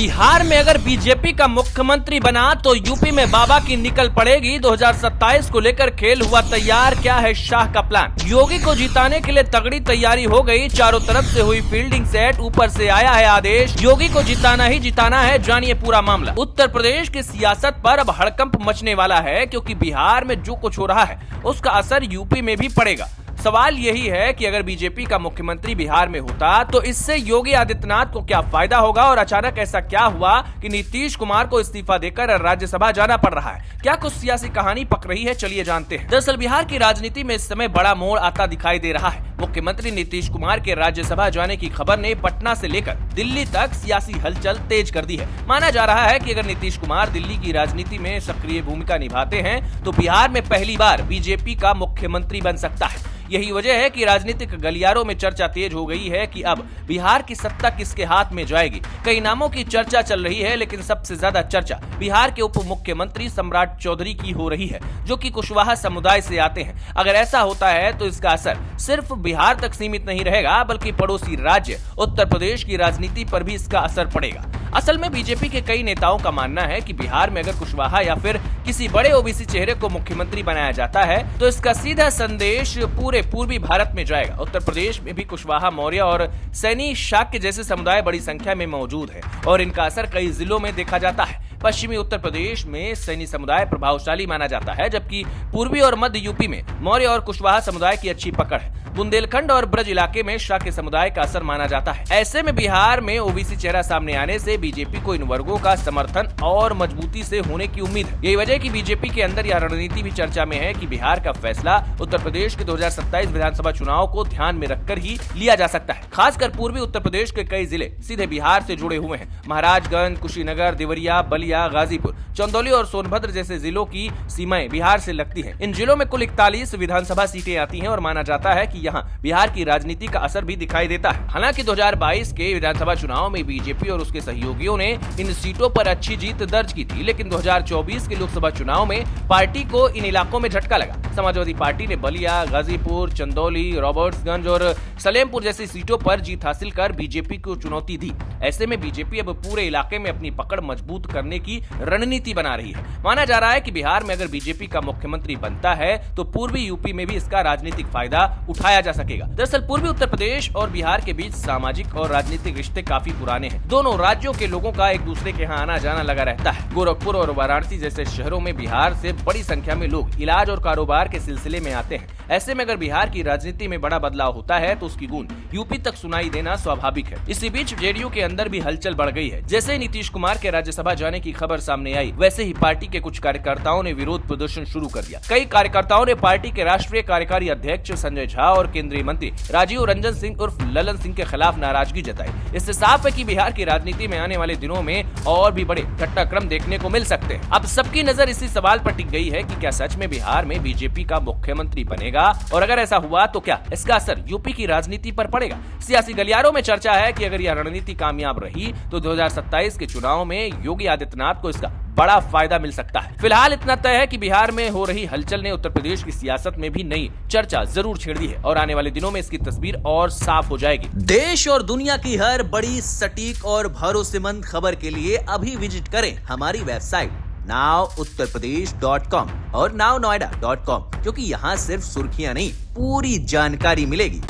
बिहार में अगर बीजेपी का मुख्यमंत्री बना तो यूपी में बाबा की निकल पड़ेगी। 2027 को लेकर खेल हुआ तैयार, क्या है शाह का प्लान। योगी को जिताने के लिए तगड़ी तैयारी हो गई, चारों तरफ से हुई फील्डिंग सेट, ऊपर से आया है आदेश, योगी को जिताना ही जिताना है। जानिए पूरा मामला। उत्तर प्रदेश की सियासत पर अब हड़कंप मचने वाला है, क्योंकि बिहार में जो कुछ हो रहा है उसका असर यूपी में भी पड़ेगा। सवाल यही है कि अगर बीजेपी का मुख्यमंत्री बिहार में होता तो इससे योगी आदित्यनाथ को क्या फायदा होगा, और अचानक ऐसा क्या हुआ कि नीतीश कुमार को इस्तीफा देकर राज्यसभा जाना पड़ रहा है। क्या कुछ सियासी कहानी पक रही है, चलिए जानते हैं। दरअसल बिहार की राजनीति में इस समय बड़ा मोड़ आता दिखाई दे रहा है। मुख्यमंत्री नीतीश कुमार के राज्यसभा जाने की खबर ने पटना से लेकर दिल्ली तक सियासी हलचल तेज कर दी है। माना जा रहा है कि अगर नीतीश कुमार दिल्ली की राजनीति में सक्रिय भूमिका निभाते हैं तो बिहार में पहली बार बीजेपी का मुख्यमंत्री बन सकता है। यही वजह है कि राजनीतिक गलियारों में चर्चा तेज हो गई है कि अब बिहार की सत्ता किसके हाथ में जाएगी। कई नामों की चर्चा चल रही है, लेकिन सबसे ज्यादा चर्चा बिहार के उप मुख्यमंत्री सम्राट चौधरी की हो रही है, जो कि कुशवाहा समुदाय से आते हैं। अगर ऐसा होता है तो इसका असर सिर्फ बिहार तक सीमित नहीं रहेगा, बल्कि पड़ोसी राज्य उत्तर प्रदेश की राजनीति पर भी इसका असर पड़ेगा। असल में बीजेपी के कई नेताओं का मानना है कि बिहार में अगर कुशवाहा या फिर किसी बड़े ओबीसी चेहरे को मुख्यमंत्री बनाया जाता है तो इसका सीधा संदेश पूरे पूर्वी भारत में जाएगा। उत्तर प्रदेश में भी कुशवाहा, मौर्य और सैनी, शाक्य जैसे समुदाय बड़ी संख्या में मौजूद है और इनका असर कई जिलों में देखा जाता है। पश्चिमी उत्तर प्रदेश में सैनी समुदाय प्रभावशाली माना जाता है, जबकि पूर्वी और मध्य यूपी में मौर्य और कुशवाहा समुदाय की अच्छी पकड़ है। बुंदेलखंड और ब्रज इलाके में शाक्य समुदाय का असर माना जाता है। ऐसे में बिहार में ओबीसी चेहरा सामने आने से बीजेपी को इन वर्गों का समर्थन और मजबूती से होने की उम्मीद है। यही वजह कि बीजेपी के अंदर यह रणनीति भी चर्चा में है कि बिहार का फैसला उत्तर प्रदेश के 2027 विधानसभा चुनाव को ध्यान में रखकर ही लिया जा सकता है। खासकर पूर्वी उत्तर प्रदेश के कई जिले सीधे बिहार से जुड़े हुए हैं। महाराजगंज, कुशीनगर, देवरिया, बलिया, गाजीपुर, चंदौली और सोनभद्र जैसे जिलों की सीमाएं बिहार से लगती हैं। इन जिलों में कुल 41 विधानसभा सीटें आती हैं और माना जाता है कि यहाँ बिहार की राजनीति का असर भी दिखाई देता है। हालांकि 2022 के विधानसभा चुनाव में बीजेपी और उसके सहयोगियों ने इन सीटों पर अच्छी जीत दर्ज की थी, लेकिन 2024 के लोकसभा चुनाव में पार्टी को इन इलाकों में झटका लगा। समाजवादी पार्टी ने बलिया, गाजीपुर, चंदौली, रॉबर्ट्सगंज और सलेमपुर जैसी सीटों पर जीत हासिल कर बीजेपी को चुनौती दी। ऐसे में बीजेपी अब पूरे इलाके में अपनी पकड़ मजबूत करने की रणनीति बना रही है। माना जा रहा है कि बिहार में अगर बीजेपी का मुख्यमंत्री बनता है तो पूर्वी यूपी में भी इसका राजनीतिक फायदा उठाया जा सकेगा। दरअसल पूर्वी उत्तर प्रदेश और बिहार के बीच सामाजिक और राजनीतिक रिश्ते काफी पुराने हैं। दोनों राज्यों के लोगों का एक दूसरे के यहाँ आना जाना लगा रहता है। गोरखपुर और वाराणसी जैसे शहरों में बिहार से बड़ी संख्या में लोग इलाज और कारोबार के सिलसिले में आते हैं। ऐसे में अगर बिहार की राजनीति में बड़ा बदलाव होता है तो उसकी गूंज यूपी तक सुनाई देना स्वाभाविक है। इसी बीच जेडीयू के अंदर भी हलचल बढ़ गई है। जैसे ही नीतीश कुमार के राज्यसभा जाने की खबर सामने आई, वैसे ही पार्टी के कुछ कार्यकर्ताओं ने विरोध प्रदर्शन शुरू कर दिया। कई कार्यकर्ताओं ने पार्टी के राष्ट्रीय कार्यकारी अध्यक्ष संजय झा और केंद्रीय मंत्री राजीव रंजन सिंह उर्फ ललन सिंह के खिलाफ नाराजगी जताई। इससे साफ है कि बिहार की राजनीति में आने वाले दिनों में और भी बड़े घटनाक्रम देखने को मिल सकते हैं। अब सबकी नजर इसी सवाल पर टिक गई है कि क्या सच में बिहार में बीजेपी का मुख्यमंत्री बनेगा, और अगर ऐसा हुआ तो क्या इसका असर यूपी की राजनीति पर पड़ेगा। सियासी गलियारों में चर्चा है कि अगर यह रणनीति कामयाब रही तो 2027 के चुनाव में योगी आदित्यनाथ को इसका बड़ा फायदा मिल सकता है। फिलहाल इतना तय है कि बिहार में हो रही हलचल ने उत्तर प्रदेश की सियासत में भी नई चर्चा जरूर छेड़ दी है और आने वाले दिनों में इसकी तस्वीर और साफ हो जाएगी। देश और दुनिया की हर बड़ी, सटीक और भरोसेमंद खबर के लिए अभी विजिट करें हमारी वेबसाइट nowuttarpradesh.com और nownoida.com, क्योंकि यहाँ सिर्फ सुर्खियां नहीं, पूरी जानकारी मिलेगी।